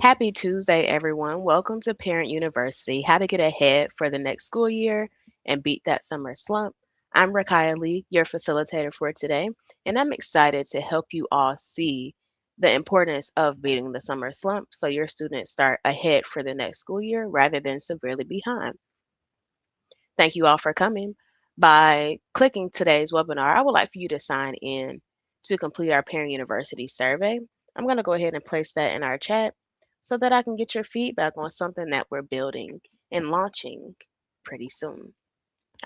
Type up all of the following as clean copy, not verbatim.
Happy Tuesday, everyone. Welcome to Parent University, how to get ahead for the next school year and beat that summer slump. I'm Rakaya Lee, your facilitator for today, and I'm excited to help you all see the importance of beating the summer slump so your students start ahead for the next school year rather than severely behind. Thank you all for coming. By clicking today's webinar, I would like for you to sign in to complete our Parent University survey. I'm going to go ahead and place that in our chat so that I can get your feedback on something that we're building and launching pretty soon.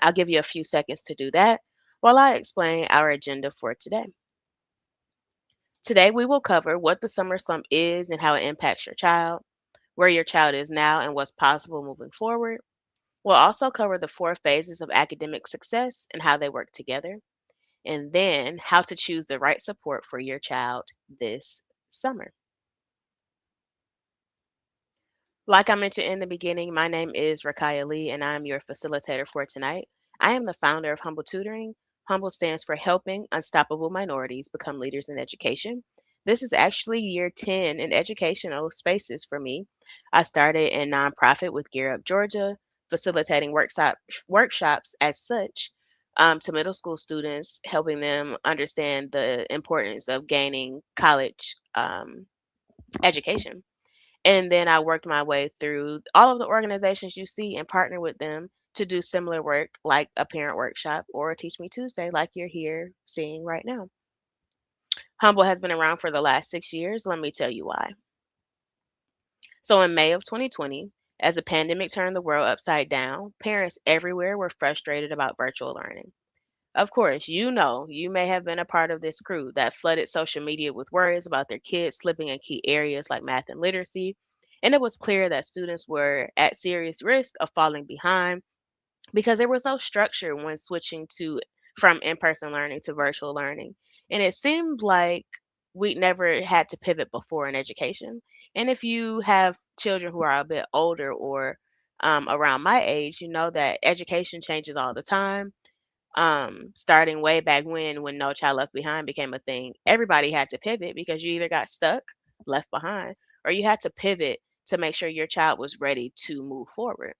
I'll give you a few seconds to do that while I explain our agenda for today. Today, we will cover what the summer slump is and how it impacts your child, where your child is now and what's possible moving forward. We'll also cover the four phases of academic success and how they work together, and then how to choose the right support for your child this summer. Like I mentioned in the beginning, my name is Rakaya Lee, and I'm your facilitator for tonight. I am the founder of Humble Tutoring. Humble stands for Helping Unstoppable Minorities Become Leaders in Education. This is actually year 10 in educational spaces for me. I started in nonprofit with Gear Up Georgia, facilitating workshops as such to middle school students, helping them understand the importance of gaining college education. And then I worked my way through all of the organizations you see and partner with them to do similar work like a parent workshop or a Teach Me Tuesday, like you're here seeing right now. Humble has been around for the last 6 years. Let me tell you why. So, in May of 2020, as the pandemic turned the world upside down, parents everywhere were frustrated about virtual learning. Of course, you may have been a part of this crew that flooded social media with worries about their kids slipping in key areas like math and literacy. And it was clear that students were at serious risk of falling behind because there was no structure when switching to from in-person learning to virtual learning. And it seemed like we never had to pivot before in education. And if you have children who are a bit older or around my age, you know that education changes all the time. Starting way back when No Child Left Behind became a thing, everybody had to pivot because you either got stuck, left behind, or you had to pivot to make sure your child was ready to move forward.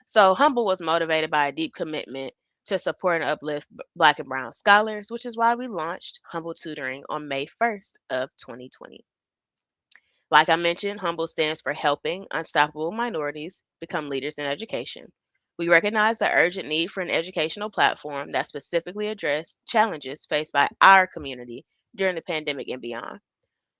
So Humble was motivated by a deep commitment to support and uplift Black and Brown scholars, which is why we launched Humble Tutoring on May 1st of 2020. Like I mentioned, Humble stands for Helping Unstoppable Minorities Become Leaders in Education. We recognize the urgent need for an educational platform that specifically addresses challenges faced by our community during the pandemic and beyond.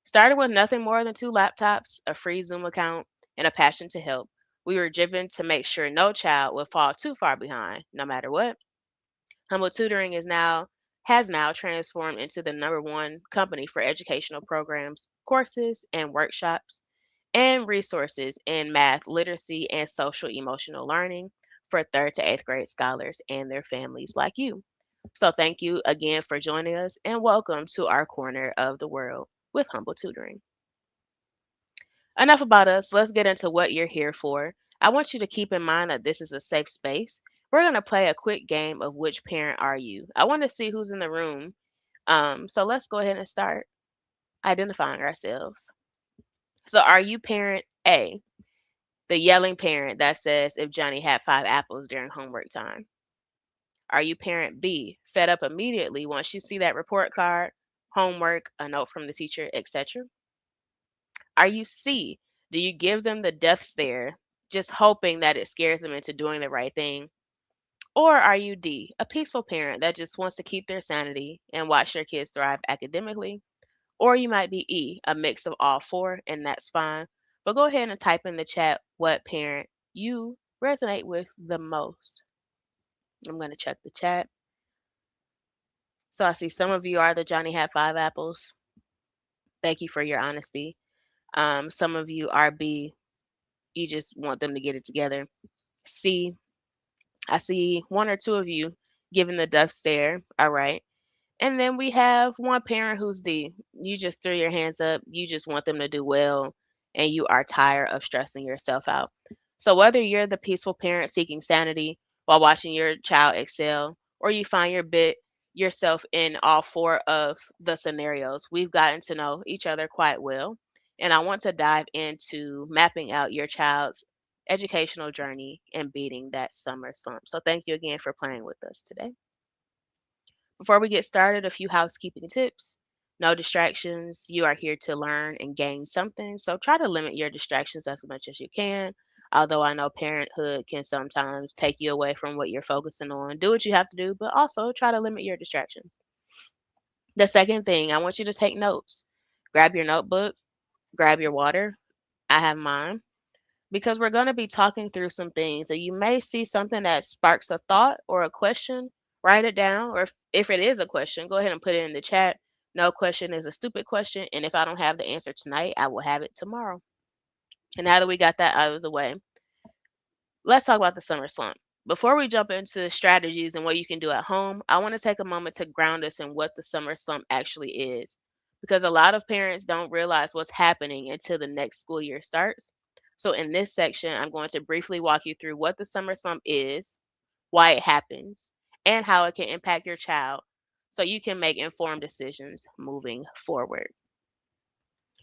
Starting with nothing more than two laptops, a free Zoom account, and a passion to help, we were driven to make sure no child would fall too far behind, no matter what. Humble Tutoring has now transformed into the number one company for educational programs, courses, and workshops, and resources in math, literacy, and social emotional learning for third to eighth grade scholars and their families like you. So, thank you again for joining us, and welcome to our corner of the world with Humble Tutoring. Enough about us. Let's get into what you're here for. I want you to keep in mind that this is a safe space. We're going to play a quick game of which parent are you. I want to see who's in the room. So let's go ahead and start identifying ourselves. So, are you parent A, the yelling parent that says if Johnny had 5 apples during homework time? Are you parent B, fed up immediately once you see that report card, homework, a note from the teacher, etc.? Are you C? Do you give them the death stare, just hoping that it scares them into doing the right thing? Or are you D, a peaceful parent that just wants to keep their sanity and watch their kids thrive academically? Or you might be E, a mix of all four, and that's fine. But go ahead and type in the chat what parent you resonate with the most. I'm going to check the chat. So I see some of you are the Johnny had 5 apples. Thank you for your honesty. Some of you are B, you just want them to get it together. C, I see one or two of you giving the death stare. All right. And then we have one parent who's D. You just threw your hands up. You just want them to do well, and you are tired of stressing yourself out. So, whether you're the peaceful parent seeking sanity while watching your child excel, or you find your bit yourself in all four of the scenarios, we've gotten to know each other quite well. And I want to dive into mapping out your child's educational journey and beating that summer slump. So, thank you again for playing with us today. Before we get started, a few housekeeping tips. No distractions. You are here to learn and gain something. So, try to limit your distractions as much as you can. Although I know parenthood can sometimes take you away from what you're focusing on. Do what you have to do, but also try to limit your distractions. The second thing, I want you to take notes. Grab your notebook, grab your water. I have mine because we're going to be talking through some things that you may see something that sparks a thought or a question. Write it down, or if it is a question, go ahead and put it in the chat. No question is a stupid question, and if I don't have the answer tonight, I will have it tomorrow. And now that we got that out of the way, let's talk about the summer slump. Before we jump into strategies and what you can do at home, I want to take a moment to ground us in what the summer slump actually is. Because a lot of parents don't realize what's happening until the next school year starts. So, in this section, I'm going to briefly walk you through what the summer slump is, why it happens, and how it can impact your child so you can make informed decisions moving forward.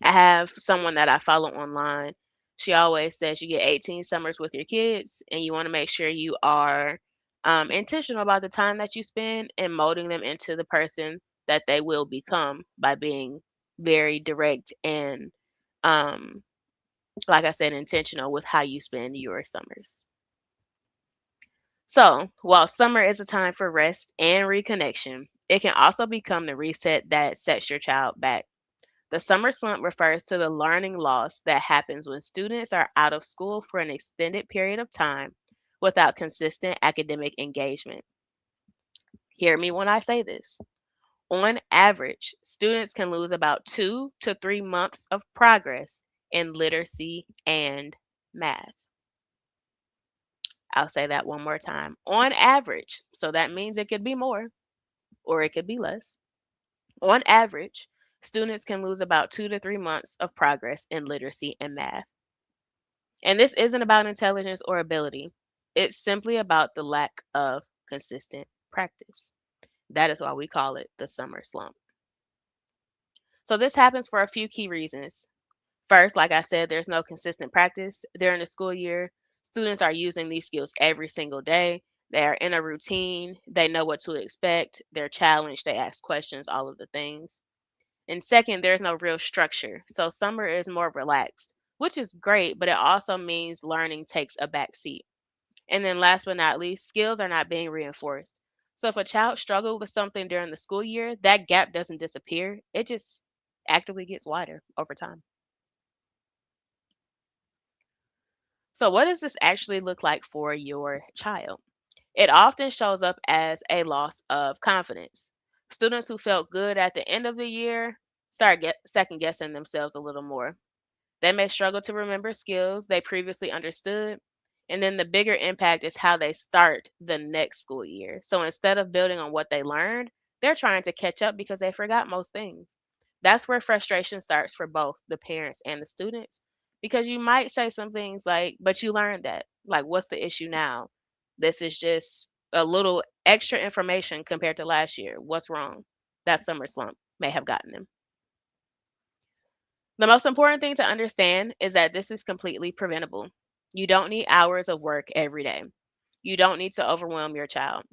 I have someone that I follow online. She always says you get 18 summers with your kids, and you want to make sure you are intentional about the time that you spend and molding them into the person that they will become by being very direct and, um, like I said, intentional with how you spend your summers. So, while summer is a time for rest and reconnection, it can also become the reset that sets your child back. The summer slump refers to the learning loss that happens when students are out of school for an extended period of time without consistent academic engagement. Hear me when I say this. On average, students can lose about 2 to 3 months of progress in literacy and math. I'll say that one more time. On average, so that means it could be more or it could be less. On average, students can lose about 2 to 3 months of progress in literacy and math. And this isn't about intelligence or ability, it's simply about the lack of consistent practice. That is why we call it the summer slump. So, this happens for a few key reasons. First, like I said, there's no consistent practice during the school year. Students are using these skills every single day. They are in a routine. They know what to expect. They're challenged. They ask questions, all of the things. And second, there's no real structure. So summer is more relaxed, which is great, but it also means learning takes a back seat. And then last but not least, skills are not being reinforced. So if a child struggled with something during the school year, that gap doesn't disappear. It just actively gets wider over time. So what does this actually look like for your child? It often shows up as a loss of confidence. Students who felt good at the end of the year start second guessing themselves a little more. They may struggle to remember skills they previously understood. And then the bigger impact is how they start the next school year. So instead of building on what they learned, they're trying to catch up because they forgot most things. That's where frustration starts for both the parents and the students. Because you might say some things like, but you learned that. Like, what's the issue now? This is just a little extra information compared to last year. What's wrong? That summer slump may have gotten them. The most important thing to understand is that this is completely preventable. You don't need hours of work every day. You don't need to overwhelm your child.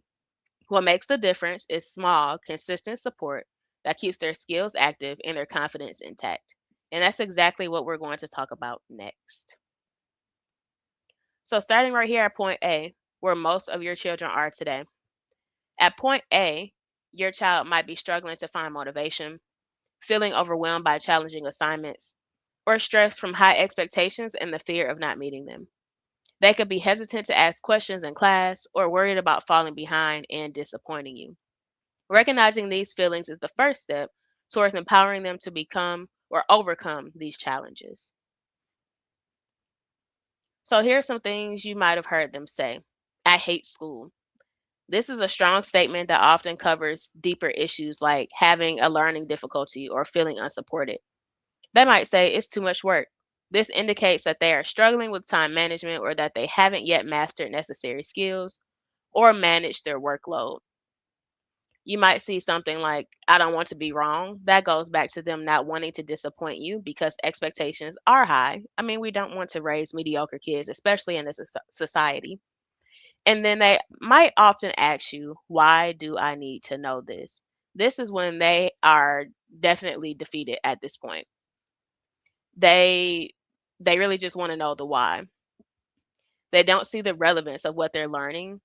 What makes the difference is small, consistent support that keeps their skills active and their confidence intact. And that's exactly what we're going to talk about next. So, starting right here at point A, where most of your children are today. At point A, your child might be struggling to find motivation, feeling overwhelmed by challenging assignments, or stressed from high expectations and the fear of not meeting them. They could be hesitant to ask questions in class or worried about falling behind and disappointing you. Recognizing these feelings is the first step towards empowering them to become or overcome these challenges. So, here's some things you might have heard them say. I hate school. This is a strong statement that often covers deeper issues like having a learning difficulty or feeling unsupported. They might say it's too much work. This indicates that they are struggling with time management or that they haven't yet mastered necessary skills or managed their workload. You might see something like, I don't want to be wrong. That goes back to them not wanting to disappoint you because expectations are high. I mean, we don't want to raise mediocre kids, especially in this society. And then they might often ask you, why do I need to know this? This is when they are definitely defeated at this point. They they really just want to know the why. They don't see the relevance of what they're learning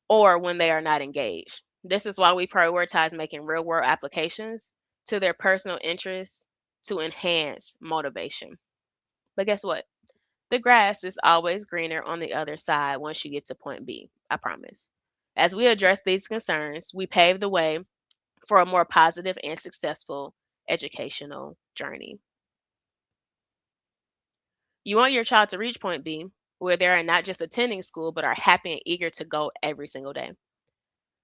or when they are not engaged. This is why we prioritize making real world applications to their personal interests to enhance motivation. But guess what? The grass is always greener on the other side once you get to point B, I promise. As we address these concerns, we pave the way for a more positive and successful educational journey. You want your child to reach point B, where they are not just attending school, but are happy and eager to go every single day.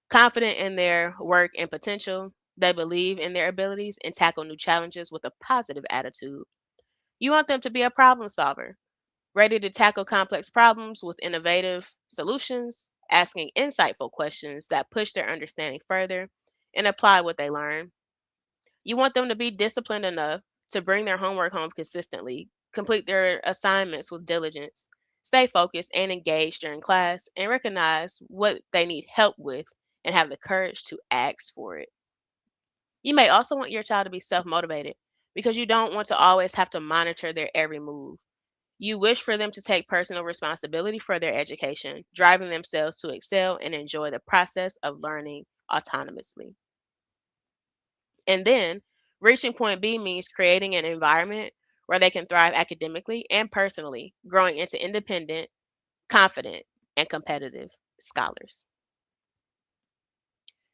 Confident in their work and potential, they believe in their abilities and tackle new challenges with a positive attitude. You want them to be a problem solver, ready to tackle complex problems with innovative solutions, asking insightful questions that push their understanding further and apply what they learn. You want them to be disciplined enough to bring their homework home consistently, complete their assignments with diligence, stay focused and engaged during class, and recognize what they need help with and have the courage to ask for it. You may also want your child to be self motivated because you don't want to always have to monitor their every move. You wish for them to take personal responsibility for their education, driving themselves to excel and enjoy the process of learning autonomously. And then, reaching point B means creating an environment where they can thrive academically and personally, growing into independent, confident, and competitive scholars.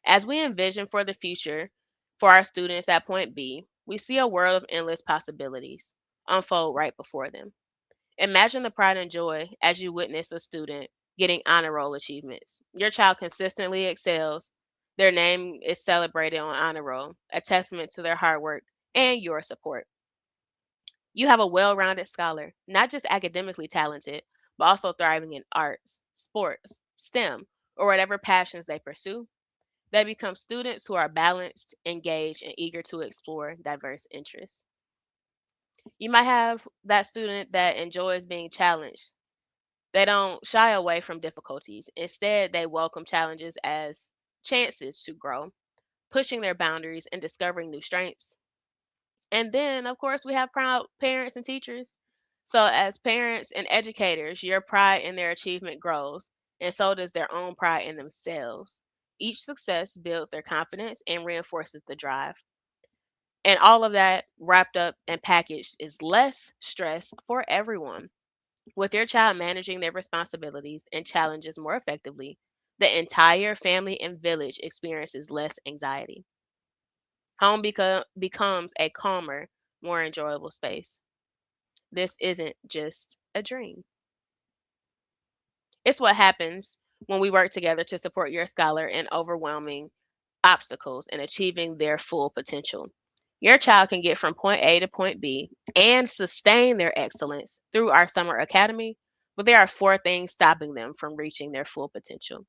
As we envision for the future for our students at point B, we see a world of endless possibilities unfold right before them. Imagine the pride and joy as you witness a student getting honor roll achievements. Your child consistently excels. Their name is celebrated on honor roll, a testament to their hard work and your support. You have a well rounded scholar, not just academically talented, but also thriving in arts, sports, STEM, or whatever passions they pursue. They become students who are balanced, engaged, and eager to explore diverse interests. You might have that student that enjoys being challenged. They don't shy away from difficulties. Instead, they welcome challenges as chances to grow, pushing their boundaries and discovering new strengths. And then, of course, we have proud parents and teachers. So, as parents and educators, your pride in their achievement grows, and so does their own pride in themselves. Each success builds their confidence and reinforces the drive. And all of that wrapped up and packaged is less stress for everyone. With your child managing their responsibilities and challenges more effectively, the entire family and village experiences less anxiety. Home becomes a calmer, more enjoyable space. This isn't just a dream. It's what happens when we work together to support your scholar in overwhelming obstacles and achieving their full potential. Your child can get from point A to point B and sustain their excellence through our summer academy, but there are four things stopping them from reaching their full potential.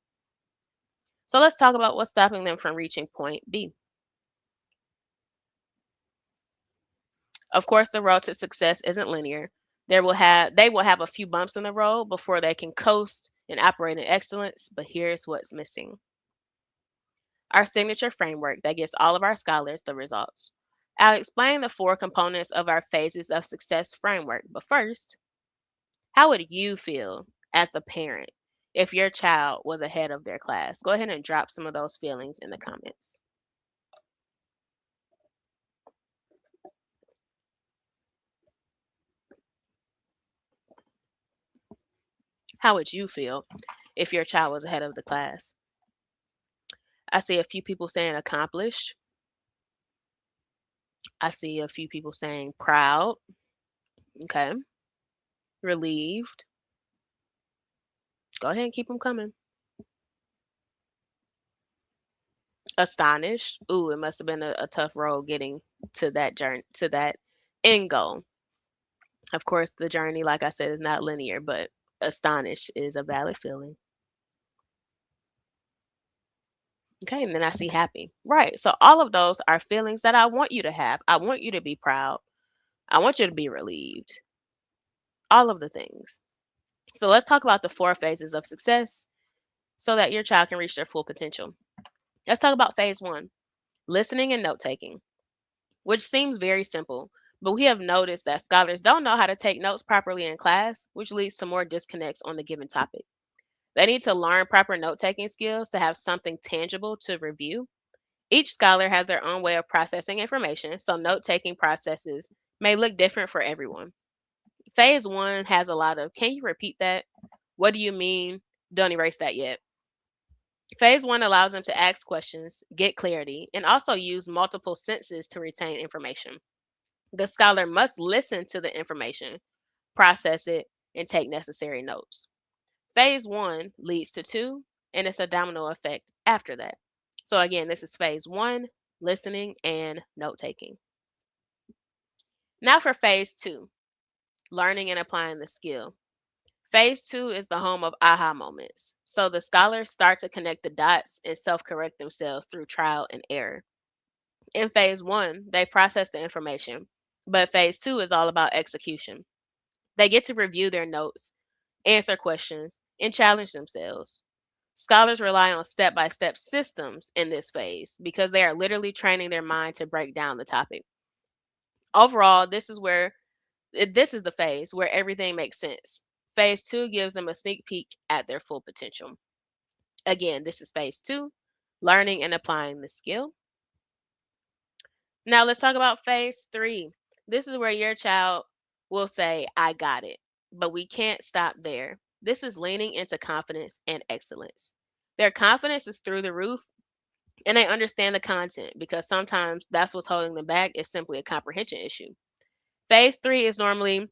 So let's talk about what's stopping them from reaching point B. Of course, the road to success isn't linear. They will have a few bumps in the road before they can coast and operate in excellence, but here's what's missing. Our signature framework that gives all of our scholars the results. I'll explain the four components of our phases of success framework, but first, how would you feel as the parent if your child was ahead of their class? Go ahead and drop some of those feelings in the comments. How would you feel if your child was ahead of the class? I see a few people saying accomplished. I see a few people saying proud. Okay. Relieved. Go ahead and keep them coming. Astonished. Ooh, it must have been a tough road getting to that journey, to that end goal. Of course, the journey, like I said, is not linear, but astonished is a valid feeling. Okay, and then I see happy. Right. So all of those are feelings that I want you to have. I want you to be proud. I want you to be relieved. All of the things. So let's talk about the four phases of success so that your child can reach their full potential. Let's talk about phase one, listening and note taking, which seems very simple, but we have noticed that scholars don't know how to take notes properly in class, which leads to more disconnects on the given topic. They need to learn proper note taking skills to have something tangible to review. Each scholar has their own way of processing information, so note taking processes may look different for everyone. Phase one has a lot of, can you repeat that? What do you mean? Don't erase that yet. Phase one allows them to ask questions, get clarity, and also use multiple senses to retain information. The scholar must listen to the information, process it, and take necessary notes. Phase one leads to two, and it's a domino effect after that. So, again, this is phase one, listening and note taking. Now, for phase two, learning and applying the skill. Phase two is the home of aha moments. So, the scholars start to connect the dots and self correct themselves through trial and error. In phase one, they process the information, but phase two is all about execution. They get to review their notes, answer questions, and challenge themselves. Scholars rely on step by step systems in this phase because they are literally training their mind to break down the topic. Overall, this is the phase where everything makes sense. Phase two gives them a sneak peek at their full potential. Again, this is phase two, learning and applying the skill. Now let's talk about phase three. This is where your child will say, I got it. But we can't stop there. This is leaning into confidence and excellence. Their confidence is through the roof and they understand the content because sometimes that's what's holding them back is simply a comprehension issue. Phase three is normally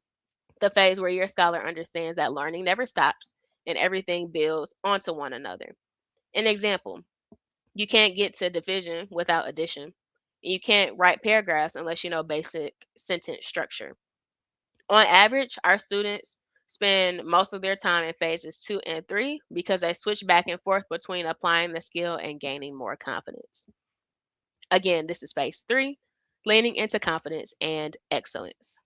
the phase where your scholar understands that learning never stops and everything builds onto one another. An example, you can't get to division without addition. You can't write paragraphs unless you know basic sentence structure. On average, our students spend most of their time in phases two and three because they switch back and forth between applying the skill and gaining more confidence. Again, this is phase three, leaning into confidence and excellence.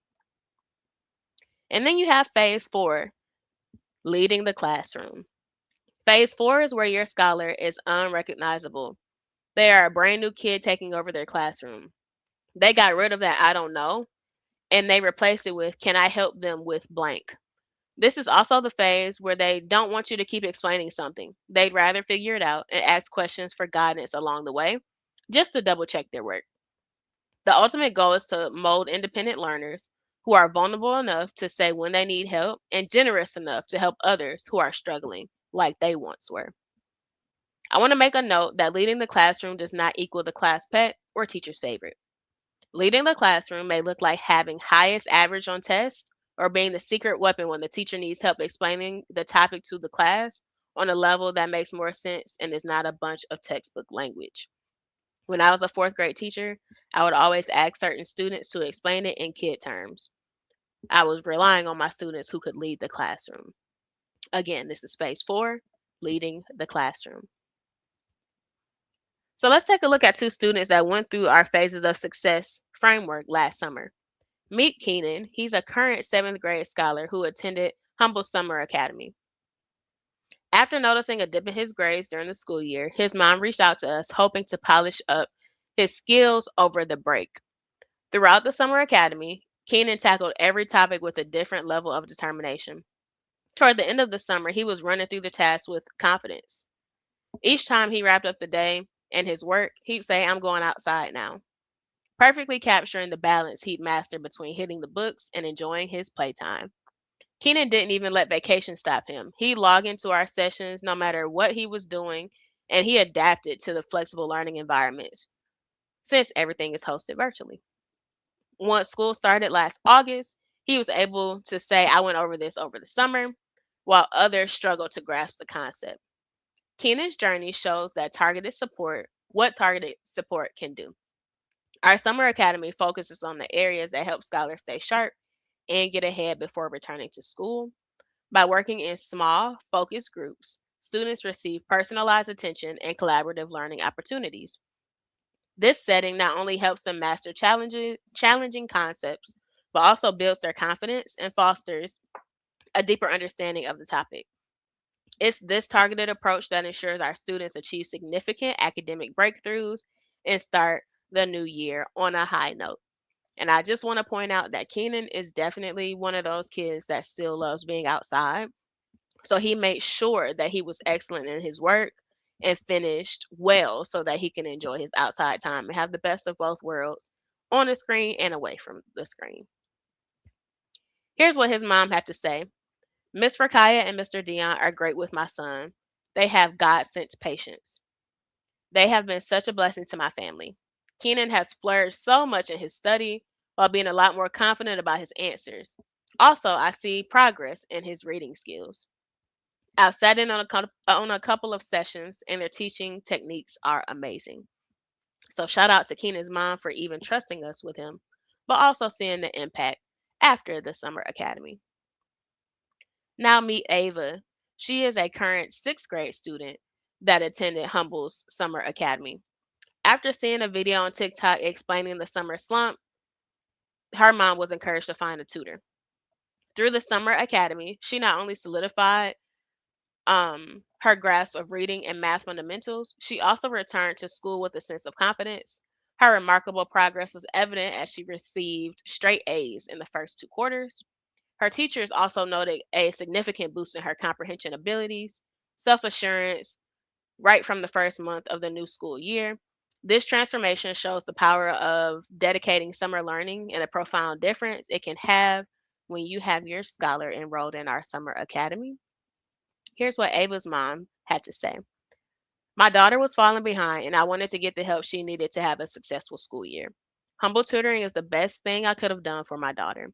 And then you have phase four, leading the classroom. Phase four is where your scholar is unrecognizable. They are a brand new kid taking over their classroom. They got rid of that I don't know and they replace it with can I help them with blank. This is also the phase where they don't want you to keep explaining something. They'd rather figure it out and ask questions for guidance along the way just to double check their work. The ultimate goal is to mold independent learners who are vulnerable enough to say when they need help and generous enough to help others who are struggling like they once were. I want to make a note that leading the classroom does not equal the class pet or teacher's favorite. Leading the classroom may look like having highest average on tests or being the secret weapon when the teacher needs help explaining the topic to the class on a level that makes more sense and is not a bunch of textbook language. When I was a fourth grade teacher, I would always ask certain students to explain it in kid terms. I was relying on my students who could lead the classroom. Again, this is phase four, leading the classroom. So let's take a look at two students that went through our phases of success framework last summer. Meet Keenan. He's a current seventh grade scholar who attended Humble Summer Academy. After noticing a dip in his grades during the school year, his mom reached out to us hoping to polish up his skills over the break. Throughout the summer academy, Keenan tackled every topic with a different level of determination. Toward the end of the summer, he was running through the tasks with confidence. Each time he wrapped up the day and his work, he'd say, I'm going outside now, perfectly capturing the balance he'd mastered between hitting the books and enjoying his playtime. Keenan didn't even let vacation stop him. He'd log into our sessions no matter what he was doing, and he adapted to the flexible learning environments since everything is hosted virtually. Once school started last August, he was able to say, I went over this over the summer, while others struggled to grasp the concept. Keenan's journey shows that what targeted support can do. Our summer academy focuses on the areas that help scholars stay sharp and get ahead before returning to school. By working in small, focused groups, students receive personalized attention and collaborative learning opportunities. This setting not only helps them master challenging concepts, but also builds their confidence and fosters a deeper understanding of the topic. It's this targeted approach that ensures our students achieve significant academic breakthroughs and start the new year on a high note. And I just want to point out that Keenan is definitely one of those kids that still loves being outside. So he made sure that he was excellent in his work and finished well so that he can enjoy his outside time and have the best of both worlds on the screen and away from the screen. Here's what his mom had to say. Miss Rakaya and Mr. Dion are great with my son. They have God sent patience. They have been such a blessing to my family. Keenan has flourished so much in his study while being a lot more confident about his answers. Also, I see progress in his reading skills. I've sat in on a couple of sessions, and their teaching techniques are amazing. So, shout out to Keenan's mom for even trusting us with him, but also seeing the impact after the summer academy. Now, meet Ava. She is a current sixth grade student that attended Humble's summer academy. After seeing a video on TikTok explaining the summer slump, her mom was encouraged to find a tutor. Through the summer academy, she not only solidified her grasp of reading and math fundamentals, she also returned to school with a sense of confidence. Her remarkable progress was evident as she received straight A's in the first two quarters. Her teachers also noted a significant boost in her comprehension abilities, self assurance, right from the first month of the new school year. This transformation shows the power of dedicating summer learning and the profound difference it can have when you have your scholar enrolled in our summer academy. Here's what Ava's mom had to say. My daughter was falling behind, and I wanted to get the help she needed to have a successful school year. Humble tutoring is the best thing I could have done for my daughter.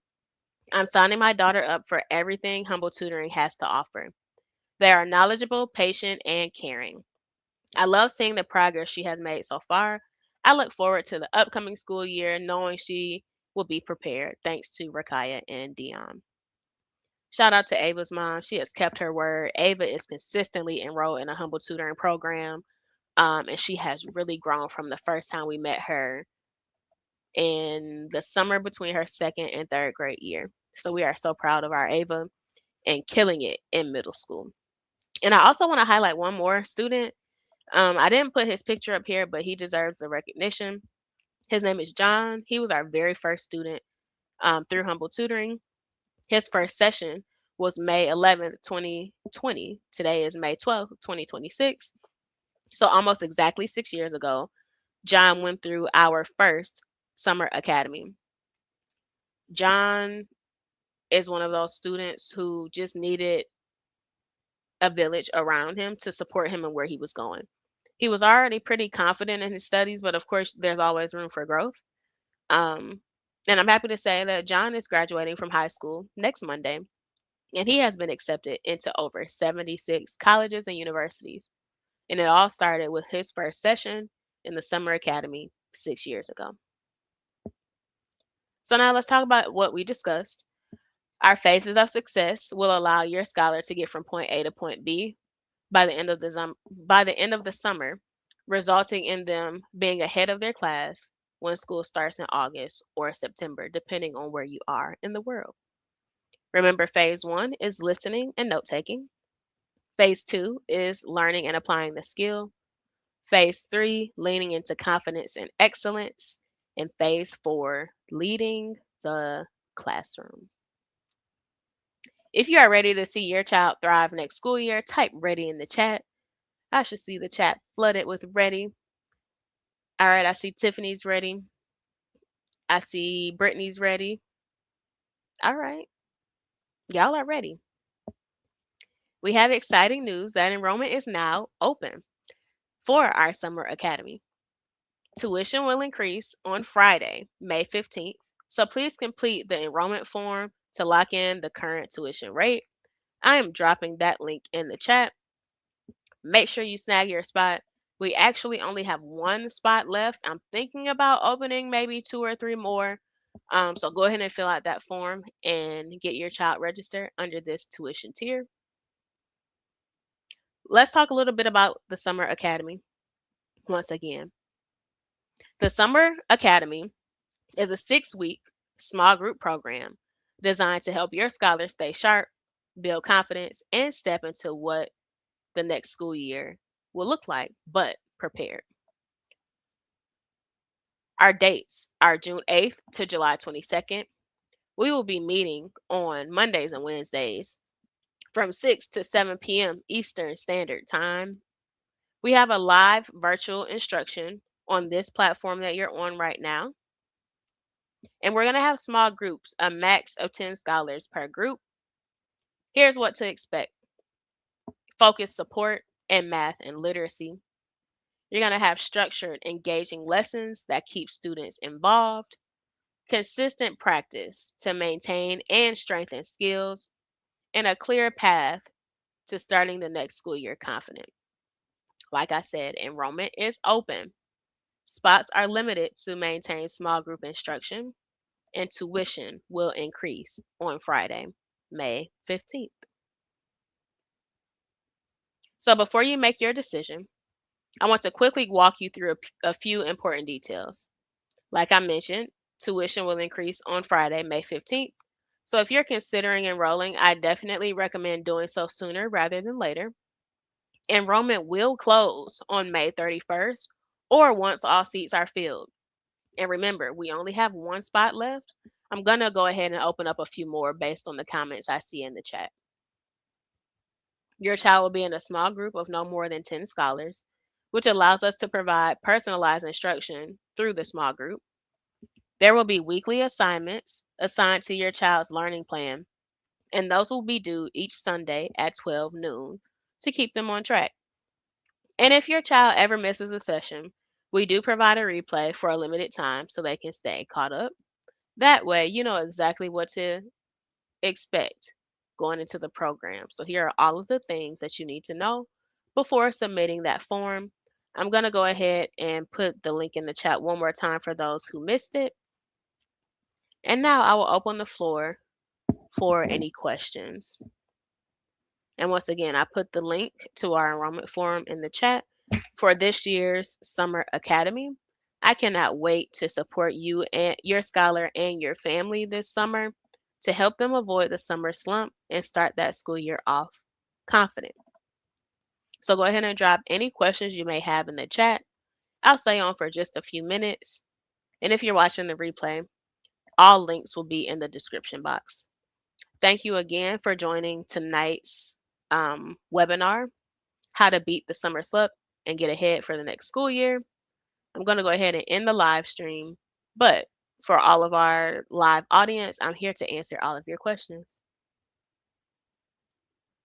I'm signing my daughter up for everything Humble tutoring has to offer. They are knowledgeable, patient, and caring. I love seeing the progress she has made so far. I look forward to the upcoming school year knowing she will be prepared. Thanks to Rakaya and Dion. Shout out to Ava's mom. She has kept her word. Ava is consistently enrolled in a humble tutoring program, and she has really grown from the first time we met her in the summer between her second and third grade year. So we are so proud of our Ava and killing it in middle school. And I also want to highlight one more student. I didn't put his picture up here, but he deserves the recognition. His name is John. He was our very first student through Humble Tutoring. His first session was May 11th, 2020. Today is May 12th, 2026. So almost exactly 6 years ago, John went through our first summer academy. John is one of those students who just needed a village around him to support him and where he was going. He was already pretty confident in his studies, but of course, there's always room for growth. Um, and I'm happy to say that John is graduating from high school next Monday, and he has been accepted into over 76 colleges and universities. And it all started with his first session in the summer academy 6 years ago. So now let's talk about what we discussed. Our phases of success will allow your scholar to get from point A to point B by the end of the summer, resulting in them being ahead of their class when school starts in August or September, depending on where you are in the world. Remember, phase one is listening and note taking. Phase two is learning and applying the skill. Phase three, leaning into confidence and excellence. And phase four, leading the classroom. If you are ready to see your child thrive next school year, type ready in the chat. I should see the chat flooded with ready. All right, I see Tiffany's ready. I see Brittany's ready. All right, y'all are ready. We have exciting news that enrollment is now open for our summer academy. Tuition will increase on Friday, May 15th, so please complete the enrollment form to lock in the current tuition rate. I am dropping that link in the chat. Make sure you snag your spot. We actually only have one spot left. I'm thinking about opening maybe two or three more. So go ahead and fill out that form and get your child registered under this tuition tier. let's talk a little bit about the Summer Academy once again. The Summer Academy is a 6-week small group program designed to help your scholars stay sharp, build confidence, and step into what the next school year will look like, but prepared. Our dates are June 8th to July 22nd. We will be meeting on Mondays and Wednesdays from 6 to 7 p.m. Eastern Standard Time. We have a live virtual instruction on this platform that you're on right now. And we're going to have small groups, a max of 10 scholars per group. Here's what to expect: focused support in math and literacy. You're going to have structured, engaging lessons that keep students involved, consistent practice to maintain and strengthen skills, and a clear path to starting the next school year confident. Like I said, enrollment is open. Spots are limited to maintain small group instruction, and tuition will increase on Friday, May 15th. So before you make your decision, I want to quickly walk you through a few important details. Like I mentioned, tuition will increase on Friday, May 15th. So if you're considering enrolling, I definitely recommend doing so sooner rather than later. Enrollment will close on May 31st or once all seats are filled. And remember, we only have one spot left. I'm going to go ahead and open up a few more based on the comments I see in the chat. Your child will be in a small group of no more than 10 scholars, which allows us to provide personalized instruction through the small group. There will be weekly assignments assigned to your child's learning plan, and those will be due each Sunday at 12 noon to keep them on track. And if your child ever misses a session, we do provide a replay for a limited time so they can stay caught up. That way, you know exactly what to expect going into the program. So, here are all of the things that you need to know before submitting that form. I'm going to go ahead and put the link in the chat one more time for those who missed it. And now I will open the floor for any questions. And once again, I put the link to our enrollment form in the chat for this year's Summer Academy. I cannot wait to support you and your scholar and your family this summer to help them avoid the summer slump and start that school year off confident. So go ahead and drop any questions you may have in the chat. I'll stay on for just a few minutes. And if you're watching the replay, all links will be in the description box. Thank you again for joining tonight's webinar, How to Beat the Summer Slump and Get Ahead for the Next School Year. I'm going to go ahead and end the live stream, but for all of our live audience, I'm here to answer all of your questions.